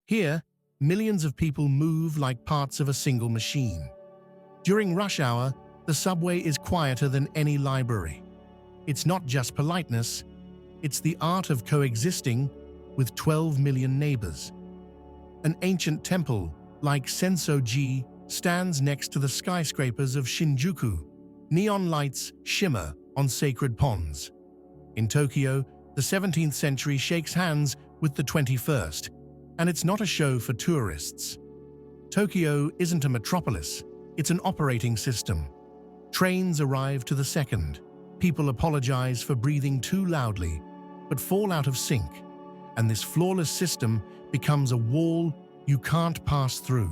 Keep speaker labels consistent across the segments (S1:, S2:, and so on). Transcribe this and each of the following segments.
S1: Here, millions of people move like parts of a single machine. During rush hour, the subway is quieter than any library. It's not just politeness, it's the art of coexisting with 12 million neighbors. An ancient temple, like Sensoji, stands next to the skyscrapers of Shinjuku. Neon lights shimmer on sacred ponds. In Tokyo, the 17th century shakes hands with the 21st, and it's not a show for tourists. Tokyo isn't a metropolis, it's an operating system. Trains arrive to the second. People apologize for breathing too loudly, but fall out of sync, and this flawless system becomes a wall you can't pass through.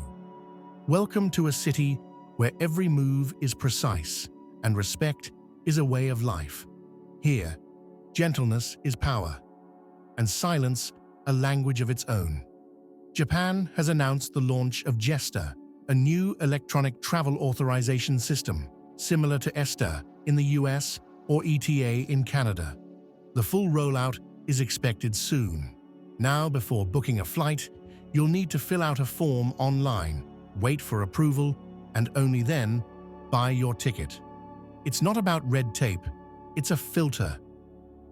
S1: Welcome to a city where every move is precise, and respect is a way of life. Here, gentleness is power, and silence a language of its own. Japan has announced the launch of Jester, a new electronic travel authorization system, similar to ESTA in the US or ETA in Canada. The full rollout is expected soon. Now, before booking a flight, you'll need to fill out a form online, wait for approval, and only then buy your ticket. It's not about red tape, it's a filter.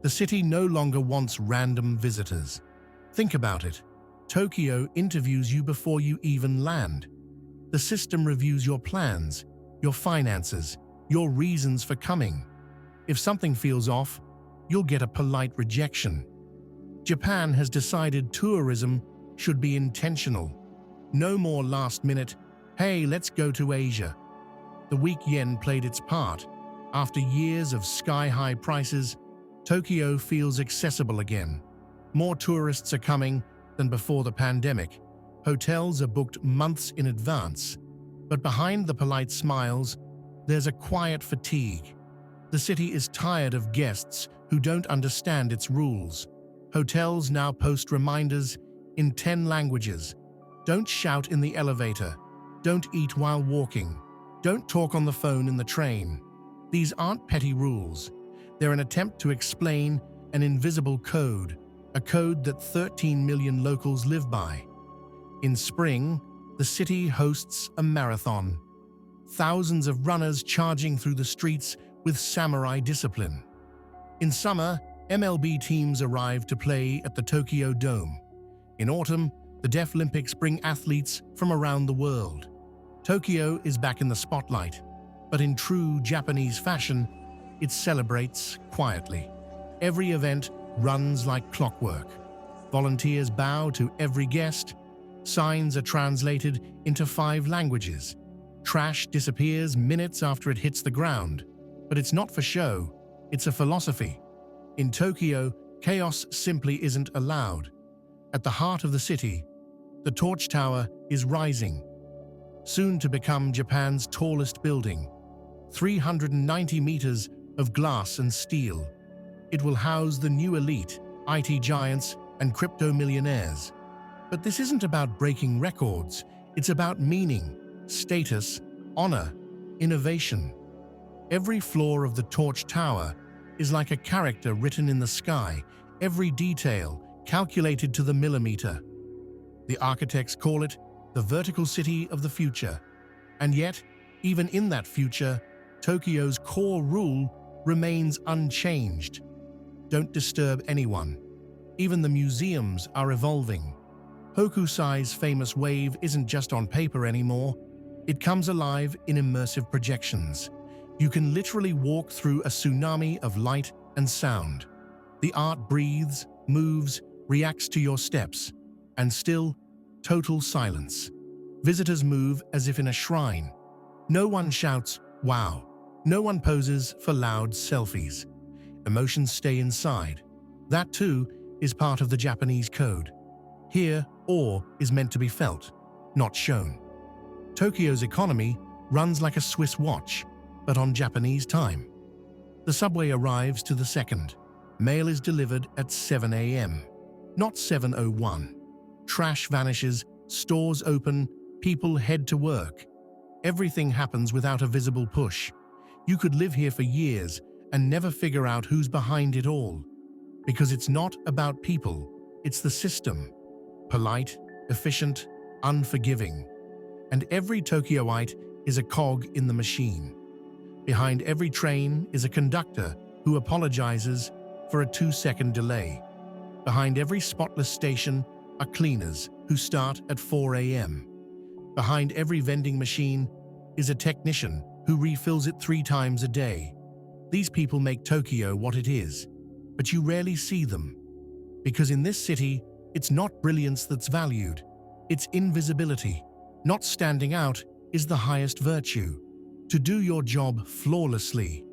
S1: The city no longer wants random visitors. Think about it. Tokyo interviews you before you even land. The system reviews your plans, your finances, your reasons for coming. If something feels off, you'll get a polite rejection. Japan has decided tourism should be intentional. No more last-minute, "Hey, let's go to Asia." The weak yen played its part. After years of sky-high prices, Tokyo feels accessible again. More tourists are coming than before the pandemic. Hotels are booked months in advance. But behind the polite smiles, there's a quiet fatigue. The city is tired of guests who don't understand its rules. Hotels now post reminders in 10 languages. Don't shout in the elevator. Don't eat while walking. Don't talk on the phone in the train. These aren't petty rules. They're an attempt to explain an invisible code, a code that 13 million locals live by. In spring, the city hosts a marathon. Thousands of runners charging through the streets with samurai discipline. In summer, MLB teams arrive to play at the Tokyo Dome. In autumn, the Deaflympics bring athletes from around the world. Tokyo is back in the spotlight, but in true Japanese fashion, it celebrates quietly. Every event runs like clockwork. Volunteers bow to every guest. Signs are translated into 5 languages. Trash disappears minutes after it hits the ground. But it's not for show, it's a philosophy. In Tokyo, chaos simply isn't allowed. At the heart of the city, the Torch Tower is rising, soon to become Japan's tallest building. 390 meters of glass and steel. It will house the new elite, IT giants, and crypto millionaires. But this isn't about breaking records, it's about meaning, status, honor, innovation. Every floor of the Torch Tower is like a character written in the sky, every detail calculated to the millimeter. The architects call it the vertical city of the future. And yet, even in that future, Tokyo's core rule remains unchanged. Don't disturb anyone. Even the museums are evolving. Hokusai's famous wave isn't just on paper anymore. It comes alive in immersive projections. You can literally walk through a tsunami of light and sound. The art breathes, moves, reacts to your steps, and still, total silence. Visitors move as if in a shrine. No one shouts, "Wow." No one poses for loud selfies. Emotions stay inside. That too is part of the Japanese code. Here, awe is meant to be felt, not shown. Tokyo's economy runs like a Swiss watch, but on Japanese time. The subway arrives to the second. Mail is delivered at 7 a.m., not 7:01. Trash vanishes, stores open, people head to work. Everything happens without a visible push. You could live here for years and never figure out who's behind it all. Because it's not about people, it's the system. Polite efficient, unforgiving. And every Tokyoite is a cog in the machine. Behind every train is a conductor who apologizes for a 2-second delay. Behind every spotless station are cleaners who start at 4 a.m. Behind every vending machine is a technician who refills it 3 times a day. These people make Tokyo what it is, but you rarely see them. Because in this city, it's not brilliance that's valued, it's invisibility. Not standing out is the highest virtue. To do your job flawlessly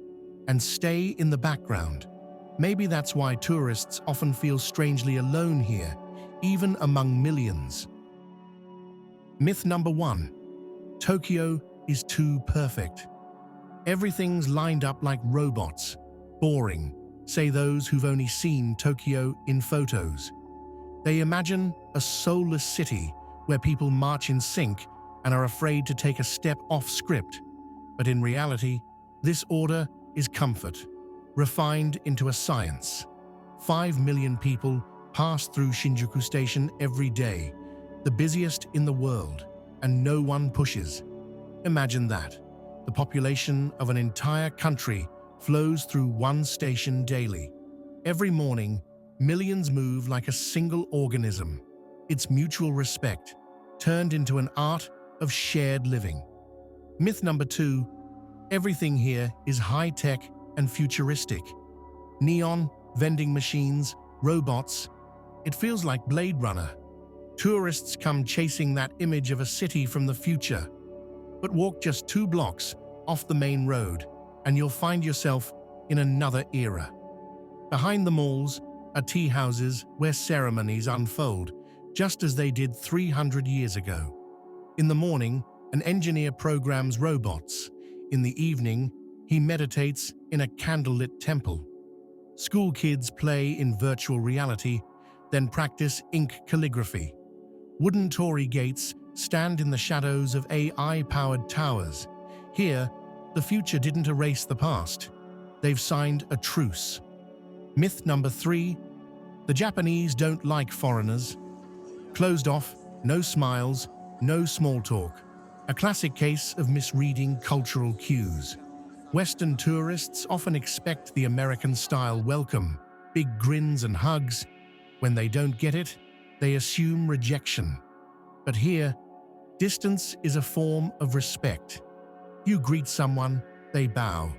S1: and stay in the background. Maybe that's why tourists often feel strangely alone here, even among millions. Myth number 1. Tokyo is too perfect. Everything's lined up like robots. Boring, say those who've only seen Tokyo in photos. They imagine a soulless city where people march in sync and are afraid to take a step off script. But in reality, this order is comfort, refined into a science. 5 million people pass through Shinjuku Station every day, the busiest in the world, and no one pushes. Imagine that. The population of an entire country flows through one station daily. Every morning, millions move like a single organism. It's mutual respect, turned into an art of shared living. Myth number 2. Everything here is high-tech and futuristic. Neon, vending machines, robots. It feels like Blade Runner. Tourists come chasing that image of a city from the future. But walk just 2 blocks off the main road, and you'll find yourself in another era. Behind the malls are tea houses where ceremonies unfold, just as they did 300 years ago. In the morning, an engineer programs robots. In the evening, he meditates in a candlelit temple. School kids play in virtual reality, then practice ink calligraphy. Wooden torii gates stand in the shadows of AI-powered towers. Here, the future didn't erase the past. They've signed a truce. Myth number 3. The Japanese don't like foreigners. Closed off, no smiles, no small talk. A classic case of misreading cultural cues. Western tourists often expect the American-style welcome, big grins and hugs. When they don't get it, they assume rejection. But here, distance is a form of respect. You greet someone, they bow.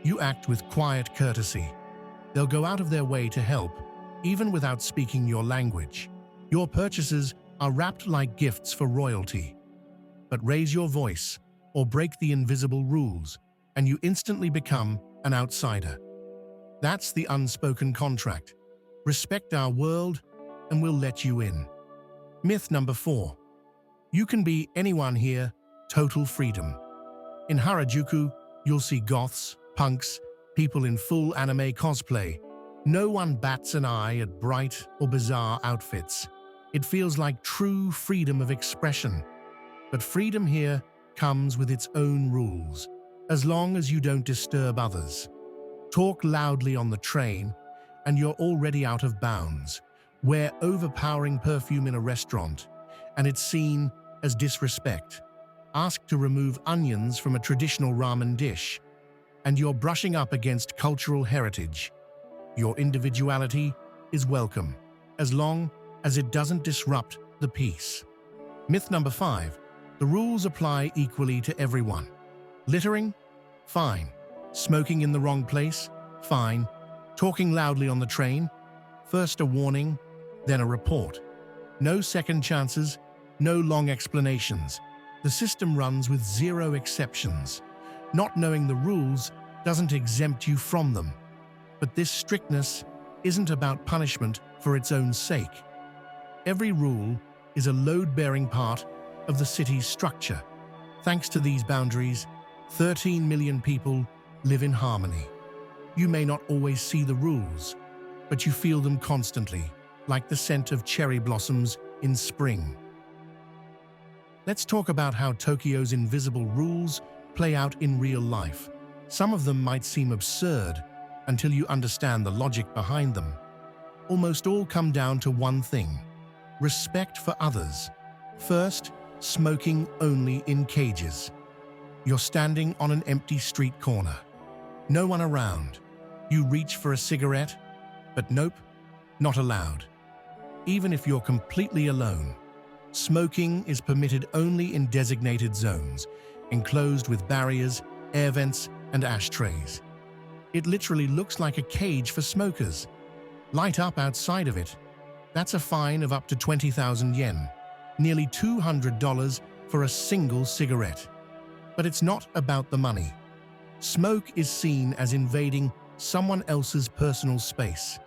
S1: You act with quiet courtesy. They'll go out of their way to help, even without speaking your language. Your purchases are wrapped like gifts for royalty. But raise your voice or break the invisible rules, and you instantly become an outsider. That's the unspoken contract. Respect our world, and we'll let you in. Myth number 4. You can be anyone here, total freedom. In Harajuku, you'll see goths, punks, people in full anime cosplay. No one bats an eye at bright or bizarre outfits. It feels like true freedom of expression. But freedom here comes with its own rules, as long as you don't disturb others. Talk loudly on the train, and you're already out of bounds. Wear overpowering perfume in a restaurant, and it's seen as disrespect. Ask to remove onions from a traditional ramen dish, and you're brushing up against cultural heritage. Your individuality is welcome, as long as it doesn't disrupt the peace. Myth number 5. The rules apply equally to everyone. Littering? Fine. Smoking in the wrong place? Fine. Talking loudly on the train? First a warning, then a report. No second chances, no long explanations. The system runs with 0 exceptions. Not knowing the rules doesn't exempt you from them. But this strictness isn't about punishment for its own sake. Every rule is a load-bearing part of the city's structure. Thanks to these boundaries, 13 million people live in harmony. You may not always see the rules, but you feel them constantly, like the scent of cherry blossoms in spring. Let's talk about how Tokyo's invisible rules play out in real life. Some of them might seem absurd until you understand the logic behind them. Almost all come down to one thing: respect for others. First, smoking only in cages. You're standing on an empty street corner. No one around. You reach for a cigarette, but nope, not allowed. Even if you're completely alone, smoking is permitted only in designated zones, enclosed with barriers, air vents, and ashtrays. It literally looks like a cage for smokers. Light up outside of it. That's a fine of up to 20,000 yen, nearly $200 for a single cigarette. But it's not about the money. Smoke is seen as invading someone else's personal space,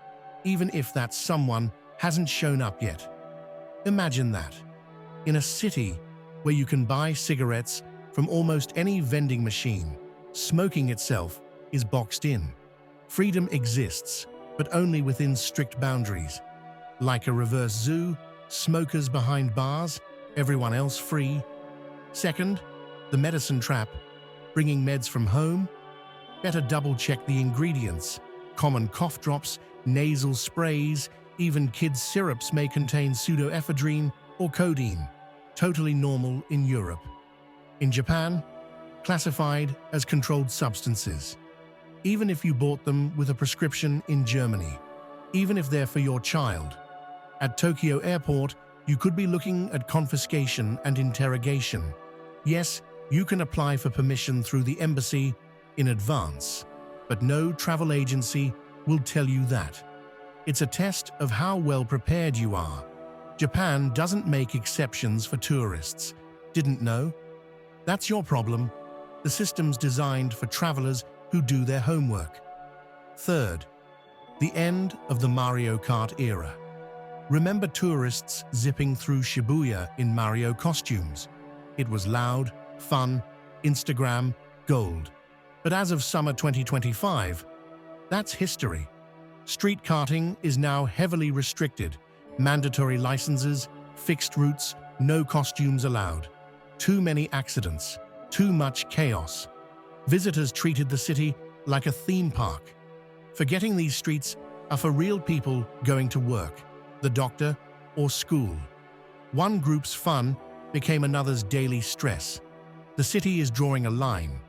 S1: even if that someone hasn't shown up yet. Imagine that. In a city where you can buy cigarettes from almost any vending machine, smoking itself is boxed in. Freedom exists, but only within strict boundaries. Like a reverse zoo, smokers behind bars, everyone else free. Second, the medicine trap. Bringing meds from home? Better double-check the ingredients. Common cough drops, nasal sprays, even kids' syrups may contain pseudoephedrine or codeine. Totally normal in Europe. In Japan, classified as controlled substances. Even if you bought them with a prescription in Germany. Even if they're for your child. At Tokyo Airport, you could be looking at confiscation and interrogation. Yes, you can apply for permission through the embassy in advance, but no travel agency will tell you that. It's a test of how well prepared you are. Japan doesn't make exceptions for tourists. Didn't know? That's your problem. The system's designed for travelers who do their homework. Third, the end of the Mario Kart era. Remember tourists zipping through Shibuya in Mario costumes? It was loud, fun, Instagram, gold. But as of summer 2025, that's history. Street karting is now heavily restricted. Mandatory licenses, fixed routes, no costumes allowed. Too many accidents, too much chaos. Visitors treated the city like a theme park. Forgetting these streets are for real people going to work, the doctor, or school. One group's fun became another's daily stress. The city is drawing a line.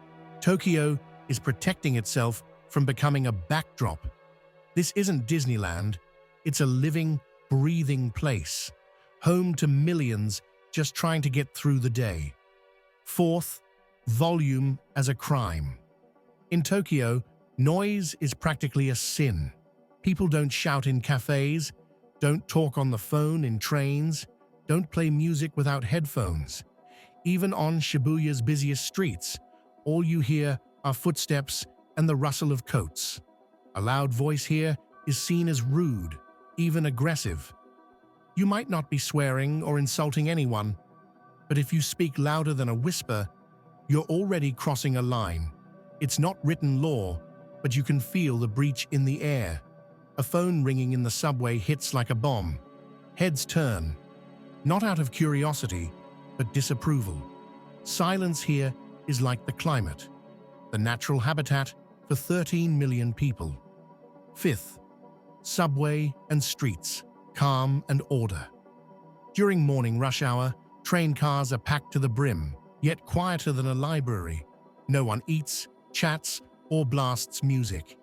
S1: Tokyo is protecting itself from becoming a backdrop. This isn't Disneyland. It's a living, breathing place, home to millions just trying to get through the day. Fourth, volume as a crime. In Tokyo, noise is practically a sin. People don't shout in cafes, don't talk on the phone in trains, don't play music without headphones. Even on Shibuya's busiest streets, all you hear are footsteps and the rustle of coats. A loud voice here is seen as rude, even aggressive. You might not be swearing or insulting anyone, but if you speak louder than a whisper, you're already crossing a line. It's not written law, but you can feel the breach in the air. A phone ringing in the subway hits like a bomb. Heads turn, not out of curiosity, but disapproval. Silence here is like the climate, the natural habitat for 13 million people. Fifth, subway and streets, calm and order. During morning rush hour, train cars are packed to the brim, yet quieter than a library. No one eats, chats, or blasts music.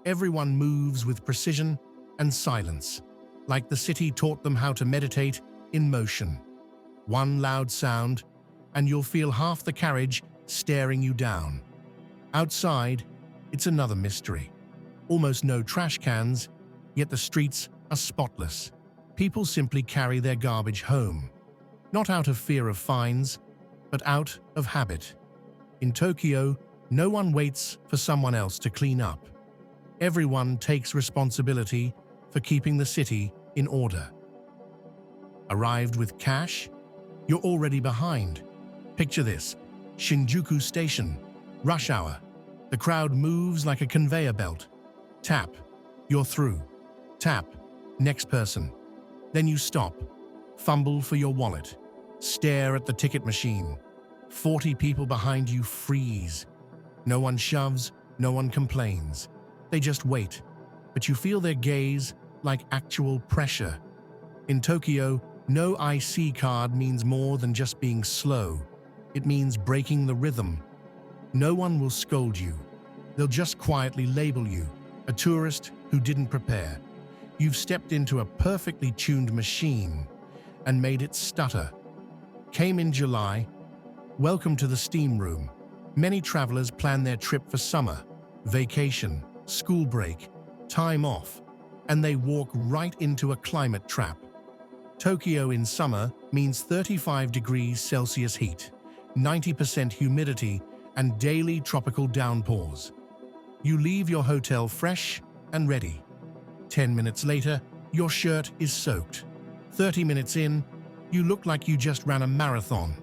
S1: Everyone moves with precision and silence, like the city taught them how to meditate in motion. One loud sound, and you'll feel half the carriage staring you down. Outside, it's another mystery. Almost no trash cans, yet the streets are spotless. People simply carry their garbage home, not out of fear of fines, but out of habit. In Tokyo, no one waits for someone else to clean up. Everyone takes responsibility for keeping the city in order. Arrived with cash? You're already behind. Picture this: Shinjuku Station, rush hour. The crowd moves like a conveyor belt. Tap, you're through. Tap, next person. Then you stop, fumble for your wallet, stare at the ticket machine. 40 people behind you freeze. No one shoves, no one complains. They just wait, but you feel their gaze like actual pressure. In Tokyo, No IC card means more than just being slow. It means breaking the rhythm. No one will scold you. They'll just quietly label you a tourist who didn't prepare. You've stepped into a perfectly tuned machine and made it stutter. Came in July. Welcome to the steam room. Many travelers plan their trip for summer, vacation, school break, time off, and they walk right into a climate trap. Tokyo in summer means 35 degrees Celsius heat, 90% humidity, and daily tropical downpours. You leave your hotel fresh and ready. 10 minutes later, your shirt is soaked. 30 minutes in, you look like you just ran a marathon.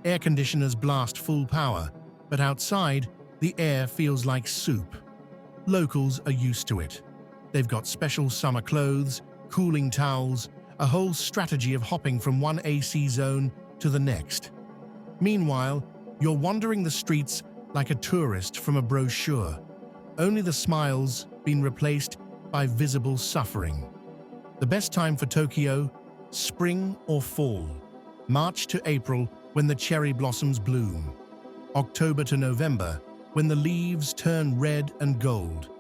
S1: Air conditioners blast full power, but outside, the air feels like soup. Locals are used to it. They've got special summer clothes, cooling towels, a whole strategy of hopping from one AC zone to the next. Meanwhile, you're wandering the streets like a tourist from a brochure. Only the smiles been replaced by visible suffering. The best time for Tokyo, spring or fall. March to April, when the cherry blossoms bloom. October to November, when the leaves turn red and gold.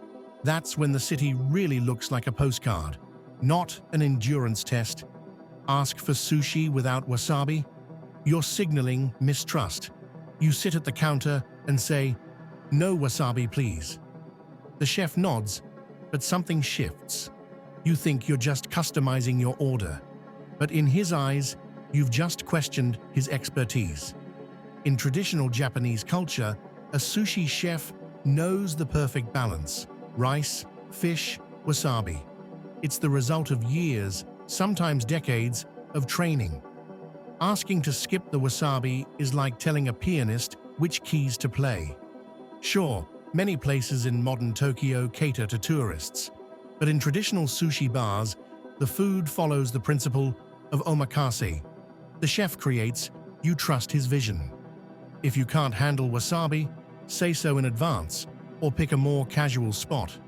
S1: That's when the city really looks like a postcard, not an endurance test. Ask for sushi without wasabi? You're signaling mistrust. You sit at the counter and say, "No wasabi, please." The chef nods, but something shifts. You think you're just customizing your order, but in his eyes, you've just questioned his expertise. In traditional Japanese culture, a sushi chef knows the perfect balance: rice, fish, wasabi. It's the result of years, sometimes decades, of training. Asking to skip the wasabi is like telling a pianist which keys to play. Sure, many places in modern Tokyo cater to tourists, but in traditional sushi bars, the food follows the principle of omakase. The chef creates, you trust his vision. If you can't handle wasabi, say so in advance, or pick a more casual spot.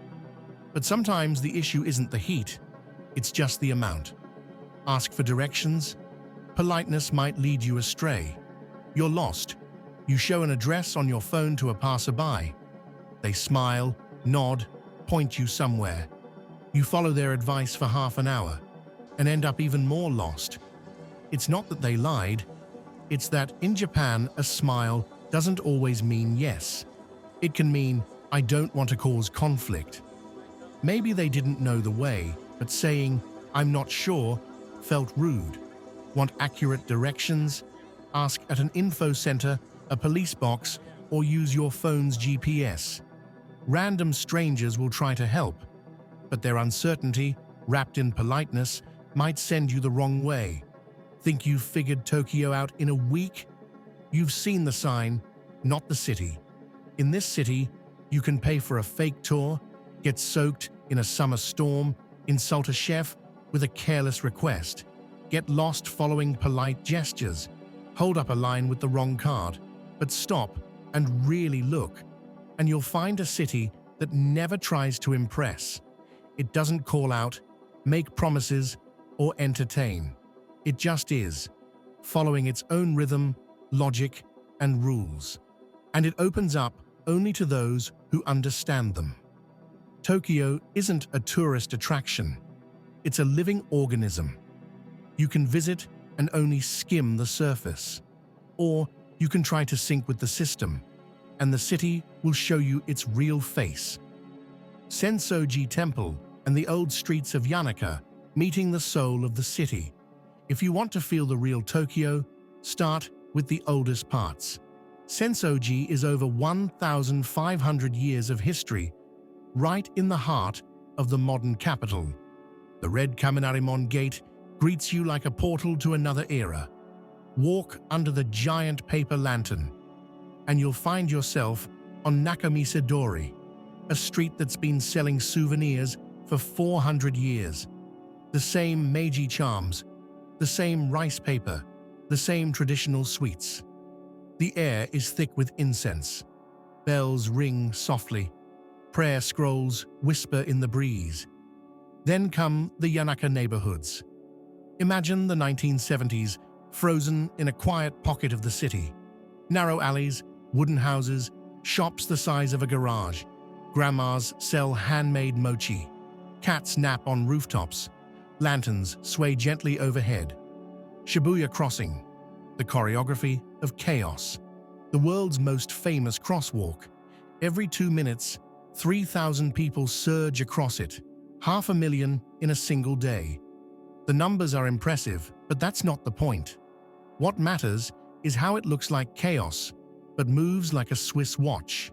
S1: But sometimes the issue isn't the heat, it's just the amount. Ask for directions. Politeness might lead you astray. You're lost. You show an address on your phone to a passerby. They smile, nod, point you somewhere. You follow their advice for half an hour and end up even more lost. It's not that they lied, it's that in Japan, a smile doesn't always mean yes. It can mean, I don't want to cause conflict. Maybe they didn't know the way, but saying, I'm not sure, felt rude. Want accurate directions? Ask at an info center, a police box, or use your phone's GPS. Random strangers will try to help, but their uncertainty, wrapped in politeness, might send you the wrong way. Think you've figured Tokyo out in a week? You've seen the sign, not the city. In this city, you can pay for a fake tour, get soaked in a summer storm, insult a chef with a careless request, get lost following polite gestures, hold up a line with the wrong card, but stop and really look, and you'll find a city that never tries to impress. It doesn't call out, make promises, or entertain. It just is, following its own rhythm, logic, and rules. And it opens up only to those who understand them. Tokyo isn't a tourist attraction. It's a living organism. You can visit and only skim the surface. Or you can try to sync with the system, and the city will show you its real face. Sensoji Temple and the old streets of Yanaka, meeting the soul of the city. If you want to feel the real Tokyo, start with the oldest parts. Sensoji is over 1,500 years of history, right in the heart of the modern capital. The red Kaminarimon gate greets you like a portal to another era. Walk under the giant paper lantern, and you'll find yourself on Nakamisa Dori, a street that's been selling souvenirs for 400 years. The same Meiji charms, the same rice paper, the same traditional sweets. The air is thick with incense. Bells ring softly. Prayer scrolls whisper in the breeze. Then come the Yanaka neighborhoods. Imagine the 1970s, frozen in a quiet pocket of the city. Narrow alleys, wooden houses, shops the size of a garage. Grandmas sell handmade mochi. Cats nap on rooftops. Lanterns sway gently overhead. Shibuya Crossing, the choreography of chaos. The world's most famous crosswalk. Every 2 minutes, 3,000 people surge across it, 500,000 in a single day. The numbers are impressive, but that's not the point. What matters is how it looks like chaos, but moves like a Swiss watch.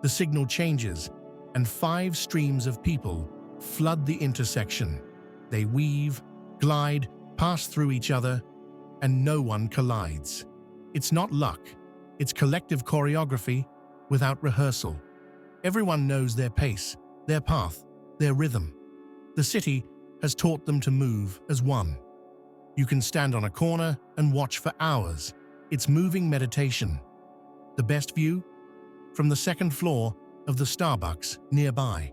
S1: The signal changes, and 5 streams of people flood the intersection. They weave, glide, pass through each other, and no one collides. It's not luck, it's collective choreography without rehearsal. Everyone knows their pace, their path, their rhythm. The city has taught them to move as one. You can stand on a corner and watch for hours. It's moving meditation. The best view? From the second floor of the Starbucks nearby.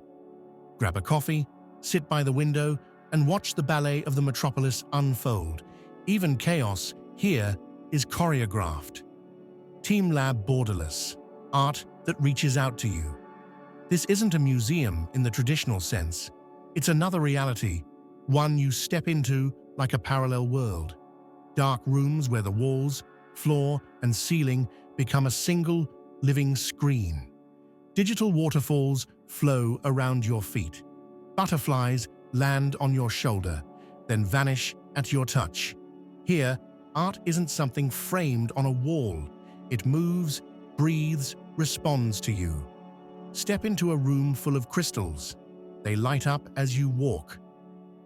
S1: Grab a coffee, sit by the window, and watch the ballet of the metropolis unfold. Even chaos here is choreographed. Team Lab Borderless, art that reaches out to you. This isn't a museum in the traditional sense. It's another reality, one you step into like a parallel world. Dark rooms where the walls, floor, and ceiling become a single living screen. Digital waterfalls flow around your feet. Butterflies land on your shoulder, then vanish at your touch. Here, art isn't something framed on a wall. It moves, breathes, responds to you. Step into a room full of crystals. They light up as you walk.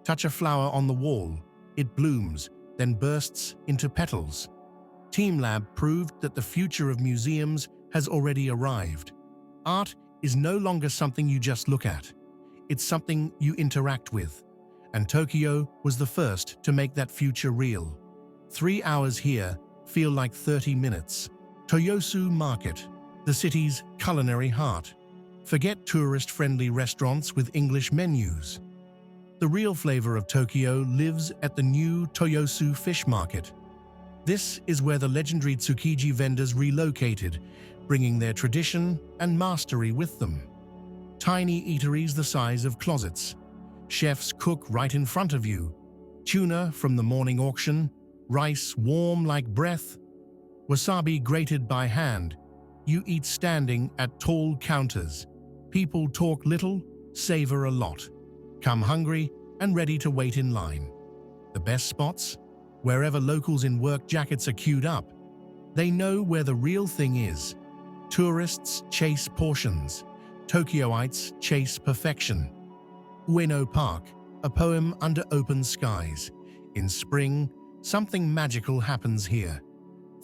S1: Touch a flower on the wall. It blooms, then bursts into petals. Team Lab proved that the future of museums has already arrived. Art is no longer something you just look at. It's something you interact with. And Tokyo was the first to make that future real. 3 hours here feel like 30 minutes. Toyosu Market, the city's culinary heart. Forget tourist-friendly restaurants with English menus. The real flavor of Tokyo lives at the new Toyosu Fish Market. This is where the legendary Tsukiji vendors relocated, bringing their tradition and mastery with them. Tiny eateries the size of closets. Chefs cook right in front of you. Tuna from the morning auction, rice warm like breath, wasabi grated by hand. You eat standing at tall counters. People talk little, savor a lot. Come hungry and ready to wait in line. The best spots? Wherever locals in work jackets are queued up. They know where the real thing is. Tourists chase portions. Tokyoites chase perfection. Ueno Park, a poem under open skies. In spring, something magical happens here.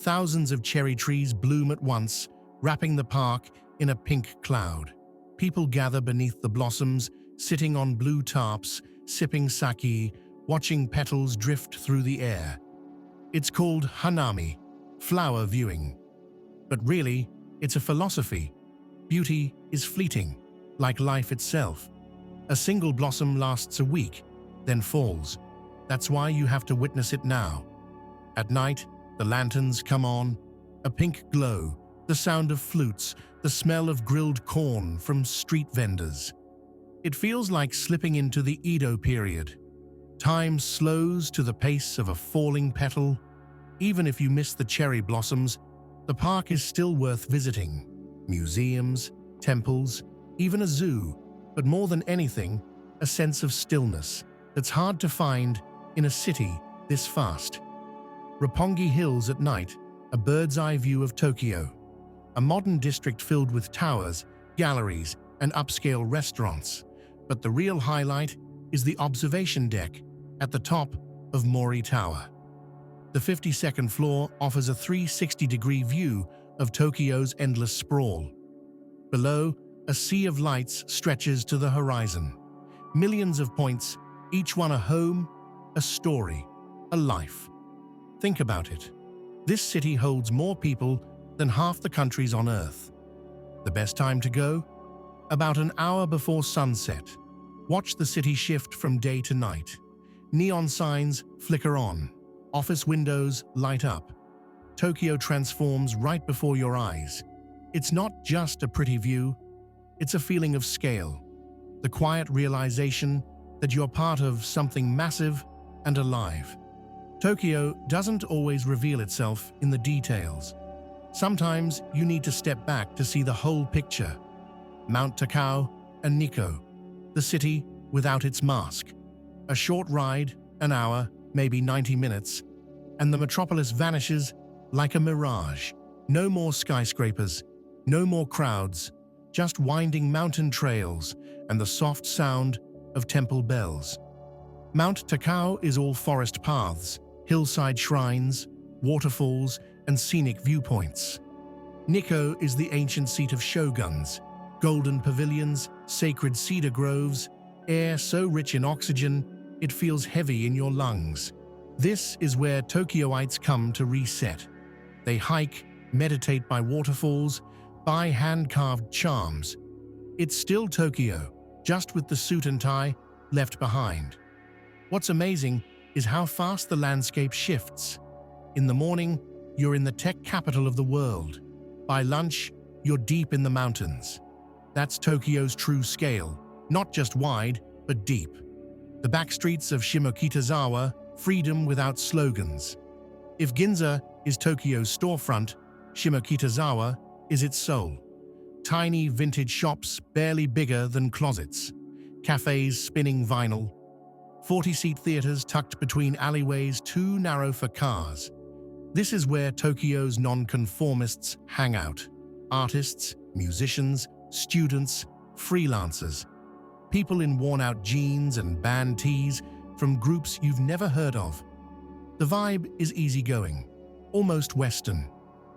S1: Thousands of cherry trees bloom at once, wrapping the park in a pink cloud. People gather beneath the blossoms, sitting on blue tarps, sipping sake, watching petals drift through the air. It's called hanami, flower viewing. But really, it's a philosophy. Beauty is fleeting, like life itself. A single blossom lasts a week, then falls. That's why you have to witness it now. At night, the lanterns come on, a pink glow, the sound of flutes, the smell of grilled corn from street vendors. It feels like slipping into the Edo period. Time slows to the pace of a falling petal. Even if you miss the cherry blossoms, the park is still worth visiting. Museums, temples, even a zoo, but more than anything, a sense of stillness that's hard to find in a city this fast. Roppongi Hills at night, a bird's-eye view of Tokyo. A modern district filled with towers, galleries, and upscale restaurants. But the real highlight is the observation deck at the top of Mori Tower. The 52nd floor offers a 360-degree view of Tokyo's endless sprawl. Below, a sea of lights stretches to the horizon. Millions of points, each one a home, a story, a life. Think about it. This city holds more people than half the countries on Earth. The best time to go? About an hour before sunset. Watch the city shift from day to night. Neon signs flicker on. Office windows light up. Tokyo transforms right before your eyes. It's not just a pretty view, it's a feeling of scale. The quiet realization that you're part of something massive and alive. Tokyo doesn't always reveal itself in the details. Sometimes you need to step back to see the whole picture. Mount Takao and Nikko, the city without its mask. A short ride, an hour, maybe 90 minutes, and the metropolis vanishes like a mirage. No more skyscrapers, no more crowds, just winding mountain trails and the soft sound of temple bells. Mount Takao is all forest paths, hillside shrines, waterfalls, and scenic viewpoints. Nikko is the ancient seat of shoguns, golden pavilions, sacred cedar groves, air so rich in oxygen it feels heavy in your lungs. This is where Tokyoites come to reset. They hike, meditate by waterfalls, buy hand-carved charms. It's still Tokyo, just with the suit and tie left behind. What's amazing is how fast the landscape shifts. In the morning, you're in the tech capital of the world. By lunch, you're deep in the mountains. That's Tokyo's true scale, not just wide, but deep. The backstreets of Shimokitazawa, freedom without slogans. If Ginza is Tokyo's storefront, Shimokitazawa is its soul. Tiny vintage shops barely bigger than closets. Cafes spinning vinyl. 40-seat theaters tucked between alleyways too narrow for cars. This is where Tokyo's nonconformists hang out. Artists, musicians, students, freelancers. People in worn-out jeans and band tees from groups you've never heard of. The vibe is easygoing, almost Western.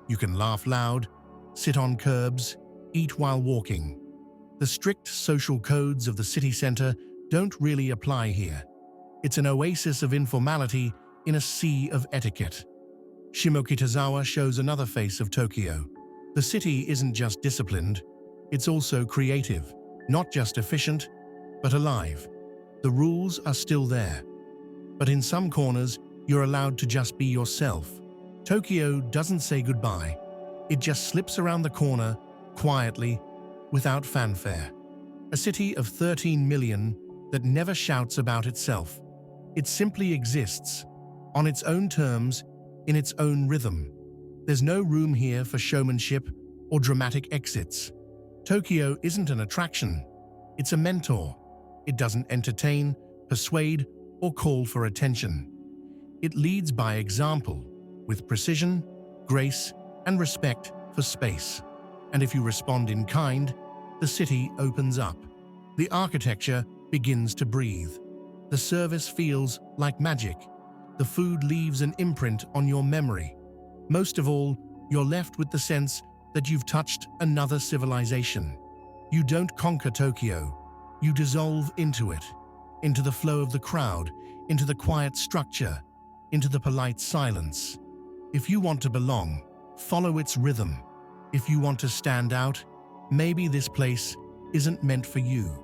S1: You can laugh loud, sit on curbs, eat while walking. The strict social codes of the city center don't really apply here. It's an oasis of informality in a sea of etiquette. Shimokitazawa shows another face of Tokyo. The city isn't just disciplined, it's also creative, not just efficient, but alive. The rules are still there, but in some corners, you're allowed to just be yourself. Tokyo doesn't say goodbye. It just slips around the corner, quietly, without fanfare. A city of 13 million that never shouts about itself. It simply exists, on its own terms, in its own rhythm. There's no room here for showmanship or dramatic exits. Tokyo isn't an attraction, it's a mentor. It doesn't entertain, persuade, or call for attention. It leads by example, with precision, grace, and respect for space. And if you respond in kind, the city opens up. The architecture begins to breathe. The service feels like magic. The food leaves an imprint on your memory. Most of all, you're left with the sense that you've touched another civilization. You don't conquer Tokyo. You dissolve into it, into the flow of the crowd, into the quiet structure, into the polite silence. If you want to belong, follow its rhythm. If you want to stand out, maybe this place isn't meant for you.